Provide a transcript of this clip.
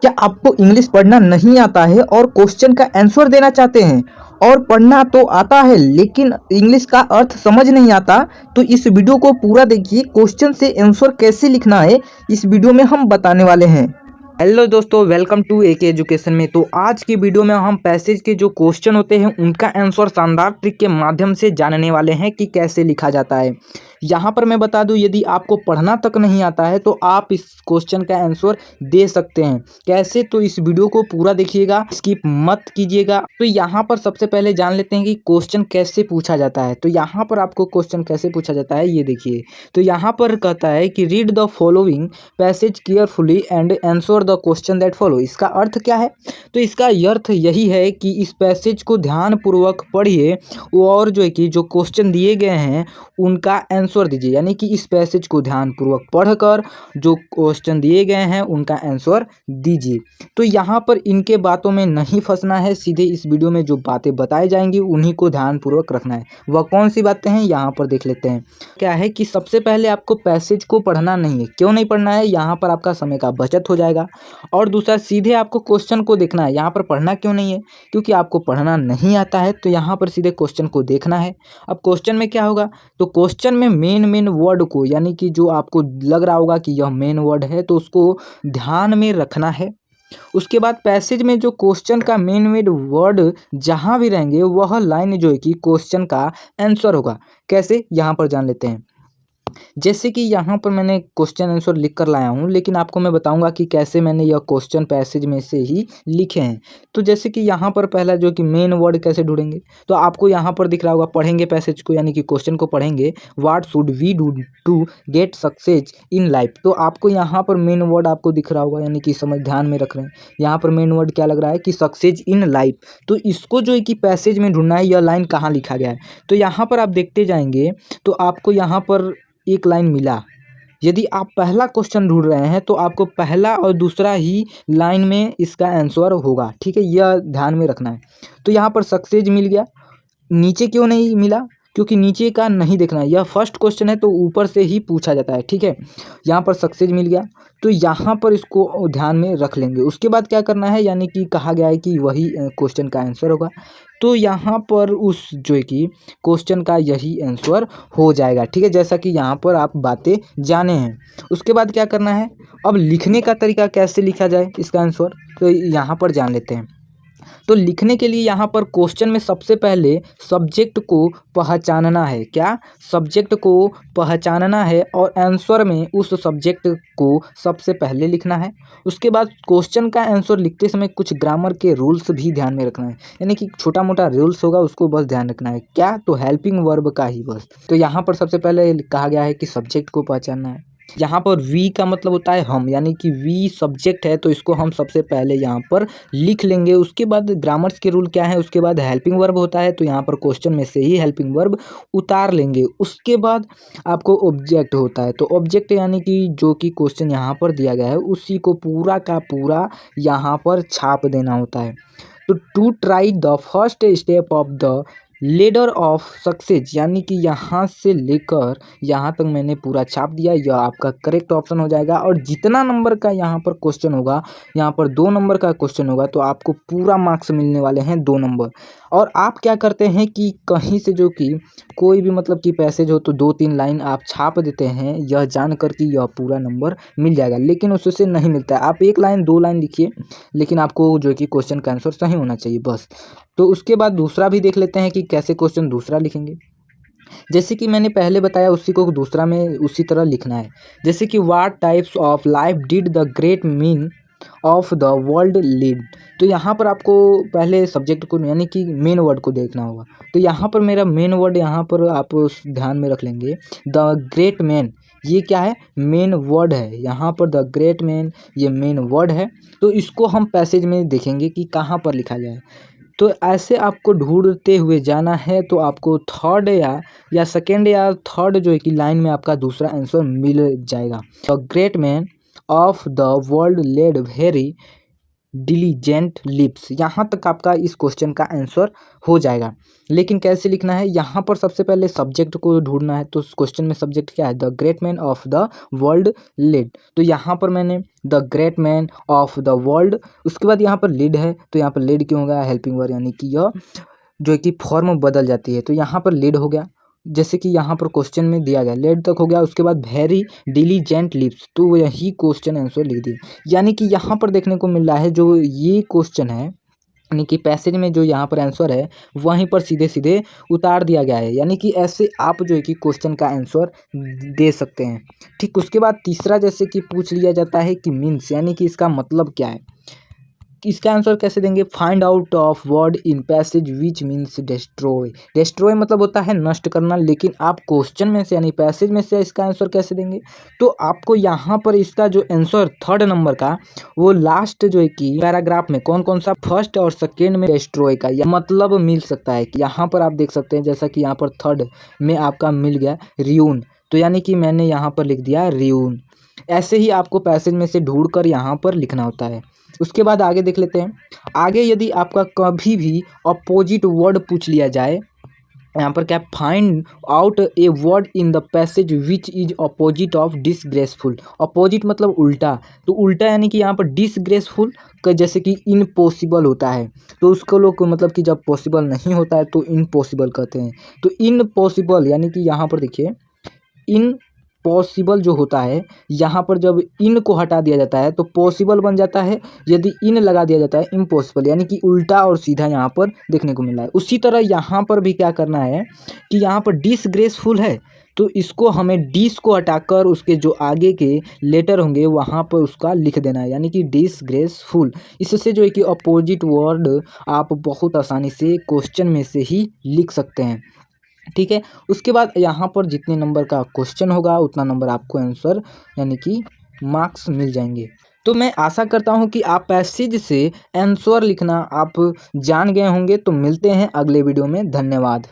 क्या आपको इंग्लिश पढ़ना नहीं आता है और क्वेश्चन का आंसर देना चाहते हैं और पढ़ना तो आता है लेकिन इंग्लिश का अर्थ समझ नहीं आता? तो इस वीडियो को पूरा देखिए। क्वेश्चन से आंसर कैसे लिखना है इस वीडियो में हम बताने वाले हैं। हेलो दोस्तों, वेलकम टू एके एजुकेशन में। तो आज की वीडियो में हम पैसेज के जो क्वेश्चन होते हैं उनका आंसर शानदार ट्रिक के माध्यम से जानने वाले हैं कि कैसे लिखा जाता है। यहाँ पर मैं बता दूं, यदि आपको पढ़ना तक नहीं आता है तो आप इस क्वेश्चन का आंसर दे सकते हैं। कैसे? तो इस वीडियो को पूरा देखिएगा, स्किप मत कीजिएगा। तो यहाँ पर सबसे पहले जान लेते हैं कि क्वेश्चन कैसे पूछा जाता है। तो यहाँ पर आपको क्वेश्चन कैसे पूछा जाता है ये देखिए। तो यहाँ पर कहता है कि read the following passage carefully and answer the question that follow. इसका अर्थ क्या है? तो इसका अर्थ यही है कि इस पैसेज को ध्यानपूर्वक पढ़िए और जो है कि जो क्वेश्चन दिए गए हैं उनका आंसर दीजिए। यानी कि इस पैसेज को ध्यानपूर्वक पढ़कर जो क्वेश्चन दिए गए हैं उनका आंसर दीजिए। तो यहाँ पर इनके बातों में नहीं फंसना है, सीधे इस वीडियो में जो बातें बताई जाएंगी उन्हीं को ध्यानपूर्वक रखना है। वह कौन सी बातें हैं यहाँ पर देख लेते हैं। क्या है कि सबसे पहले आपको पैसेज को पढ़ना नहीं है। क्यों नहीं पढ़ना है? यहाँ पर आपका समय का बचत हो जाएगा। और दूसरा, सीधे आपको क्वेश्चन को देखना है। यहाँ पर पढ़ना क्यों नहीं है? क्योंकि आपको पढ़ना नहीं आता है। तो यहाँ पर सीधे क्वेश्चन को देखना है। अब क्वेश्चन में क्या होगा? तो क्वेश्चन में मेन वर्ड को, यानी कि जो आपको लग रहा होगा कि यह मेन वर्ड है, तो उसको ध्यान में रखना है। उसके बाद पैसेज में जो क्वेश्चन का मेन वर्ड जहाँ भी रहेंगे वह लाइन जो है कि क्वेश्चन का आंसर होगा। कैसे? यहाँ पर जान लेते हैं। जैसे कि यहाँ पर मैंने क्वेश्चन आंसर लिख कर लाया हूँ, लेकिन आपको मैं बताऊंगा कि कैसे मैंने यह क्वेश्चन पैसेज में से ही लिखे हैं। तो जैसे कि यहाँ पर पहला जो कि मेन वर्ड कैसे ढूंढेंगे, तो आपको यहाँ पर दिख रहा होगा, पढ़ेंगे पैसेज को यानी कि क्वेश्चन को पढ़ेंगे। What should we do to get success in life. तो आपको यहाँ पर मेन वर्ड आपको दिख रहा होगा, यानी कि समझ ध्यान में रख रहे हैं। यहाँ पर मेन वर्ड क्या लग रहा है कि सक्सेस इन लाइफ। तो इसको जो है कि पैसेज में ढूंढना है, यह लाइन कहाँ लिखा गया है। तो यहाँ पर आप देखते जाएंगे तो आपको यहाँ पर एक लाइन मिला। यदि आप पहला क्वेश्चन ढूंढ रहे हैं तो आपको पहला और दूसरा ही लाइन में इसका आंसर होगा। ठीक है, यह ध्यान में रखना है। तो यहाँ पर सक्सेस मिल गया। नीचे क्यों नहीं मिला? क्योंकि नीचे का नहीं देखना है। यह फर्स्ट क्वेश्चन है तो ऊपर से ही पूछा जाता है। ठीक है, यहाँ पर सक्सेस मिल गया तो यहाँ पर इसको ध्यान में रख लेंगे। उसके बाद क्या करना है, यानी कि कहा गया है कि वही क्वेश्चन का आंसर होगा। तो यहाँ पर उस जो है कि क्वेश्चन का यही आंसर हो जाएगा। ठीक है, जैसा कि यहाँ पर आप बातें जाने हैं। उसके बाद क्या करना है, अब लिखने का तरीका कैसे लिखा जाए इसका आंसर, तो यहाँ पर जान लेते हैं। तो लिखने के लिए यहाँ पर क्वेश्चन में सबसे पहले सब्जेक्ट को पहचानना है। क्या? सब्जेक्ट को पहचानना है और आंसर में उस सब्जेक्ट को सबसे पहले लिखना है। उसके बाद क्वेश्चन का आंसर लिखते समय कुछ ग्रामर के रूल्स भी ध्यान में रखना है, यानी कि छोटा मोटा रूल्स होगा उसको बस ध्यान रखना है। क्या? तो हेल्पिंग वर्ब का ही बस। तो यहाँ पर सबसे पहले कहा गया है कि सब्जेक्ट को पहचानना है। यहाँ पर वी का मतलब होता है हम, यानी कि वी सब्जेक्ट है तो इसको हम सबसे पहले यहाँ पर लिख लेंगे। उसके बाद ग्रामर्स के रूल क्या है, उसके बाद हेल्पिंग वर्ब होता है तो यहाँ पर क्वेश्चन में से ही हेल्पिंग वर्ब उतार लेंगे। उसके बाद आपको ऑब्जेक्ट होता है, तो ऑब्जेक्ट यानी कि जो कि क्वेश्चन यहाँ पर दिया गया है उसी को पूरा का पूरा यहाँ पर छाप देना होता है। तो to try the first step of the ladder of success, यानी कि यहाँ से लेकर यहाँ तक मैंने पूरा छाप दिया। यह आपका करेक्ट ऑप्शन हो जाएगा। और जितना नंबर का यहाँ पर क्वेश्चन होगा, यहाँ पर 2 नंबर का क्वेश्चन होगा तो आपको पूरा मार्क्स मिलने वाले हैं 2 नंबर। और आप क्या करते हैं कि कहीं से जो कि कोई भी मतलब कि पैसेज हो तो 2-3 लाइन आप छाप देते हैं, यह जानकर कि यह पूरा नंबर मिल जाएगा, लेकिन उससे नहीं मिलता है। आप 1 लाइन 2 लाइन लिखिए, लेकिन आपको जो कि क्वेश्चन का आंसर सही होना चाहिए बस। तो उसके बाद दूसरा भी देख लेते हैं कि कैसे क्वेश्चन दूसरा लिखेंगे। जैसे कि मैंने पहले बताया उसी को दूसरा में उसी तरह लिखना है। जैसे कि what types of life did the great mean of the world lead. तो यहाँ पर आपको पहले सब्जेक्ट को यानी कि मेन वर्ड को देखना होगा। तो यहाँ पर मेरा मेन वर्ड यहाँ पर आप ध्यान में रख लेंगे, द ग्रेट मैन। ये क्या है? मेन वर्ड है। यहाँ पर द ग्रेट मैन ये मेन वर्ड है। तो इसको हम पैसेज में देखेंगे कि कहाँ पर लिखा जाए। तो ऐसे आपको ढूंढते हुए जाना है। तो आपको थर्ड या सेकेंड या थर्ड जो है कि लाइन में आपका दूसरा आंसर मिल जाएगा। The great man of the world led very diligent lips. यहाँ तक आपका इस क्वेश्चन का आंसर हो जाएगा। लेकिन कैसे लिखना है, यहाँ पर सबसे पहले सब्जेक्ट को ढूंढना है। तो उस क्वेश्चन में सब्जेक्ट क्या है, the great man of the world led. तो यहाँ पर मैंने the great man of the world, उसके बाद यहाँ पर लिड है, तो यहाँ पर लिड क्यों होगा, हेल्पिंग वर्ड, यानी कि यह जो है कि फॉर्म बदल जाती है, तो यहाँ पर लिड हो गया, जैसे कि यहाँ पर क्वेश्चन में दिया गया लेड तक हो गया। उसके बाद वेरी डिलीजेंट लिप्स, तो यही क्वेश्चन आंसर लिख दिए। यानी कि यहाँ पर देखने को मिल रहा है जो ये क्वेश्चन है, यानी कि पैसेज में जो यहाँ पर आंसर है वहीं पर सीधे सीधे उतार दिया गया है। यानी कि ऐसे आप जो है कि क्वेश्चन का आंसर दे सकते हैं। ठीक, उसके बाद तीसरा जैसे कि पूछ लिया जाता है कि मीन्स, यानी कि इसका मतलब क्या है। इसका आंसर कैसे देंगे, find out of word in passage which means destroy. Destroy मतलब होता है नष्ट करना, लेकिन आप क्वेश्चन में से यानी पैसेज में से इसका आंसर कैसे देंगे। तो आपको यहाँ पर इसका जो आंसर थर्ड नंबर का, वो लास्ट जो है कि पैराग्राफ में कौन कौन सा, फर्स्ट और सेकेंड में डिस्ट्रॉय का यह मतलब मिल सकता है। कि यहाँ पर आप देख सकते हैं, जैसा कि यहाँ पर थर्ड में आपका मिल गया रियून, तो यानी कि मैंने यहाँ पर लिख दिया रियून। ऐसे ही आपको पैसेज में से ढूंढ कर यहाँ पर लिखना होता है। उसके बाद आगे देख लेते हैं। आगे यदि आपका कभी भी अपोजिट वर्ड पूछ लिया जाए, यहाँ पर क्या, find out a word in the passage which is opposite of disgraceful. Opposite मतलब उल्टा, तो उल्टा यानी कि यहाँ पर डिसग्रेसफुल का जैसे कि इनपॉसिबल होता है, तो उसको लोग मतलब कि जब पॉसिबल नहीं होता है तो इनपॉसिबल कहते हैं। तो इनपॉसिबल यानी कि यहाँ पर देखिए, इन पॉसिबल जो होता है, यहाँ पर जब इन को हटा दिया जाता है तो पॉसिबल बन जाता है, यदि इन लगा दिया जाता है इम्पॉसिबल, यानी कि उल्टा और सीधा यहाँ पर देखने को मिला है। उसी तरह यहाँ पर भी क्या करना है कि यहाँ पर डिसग्रेसफुल है, तो इसको हमें डिस को हटाकर उसके जो आगे के लेटर होंगे वहाँ पर उसका लिख देना है, यानी कि डिसग्रेसफुल। इससे जो है कि अपोजिट वर्ड आप बहुत आसानी से क्वेश्चन में से ही लिख सकते हैं। ठीक है, उसके बाद यहाँ पर जितने नंबर का क्वेश्चन होगा उतना नंबर आपको आंसर यानी कि मार्क्स मिल जाएंगे। तो मैं आशा करता हूँ कि आप पैसेज से आंसर लिखना आप जान गए होंगे। तो मिलते हैं अगले वीडियो में, धन्यवाद।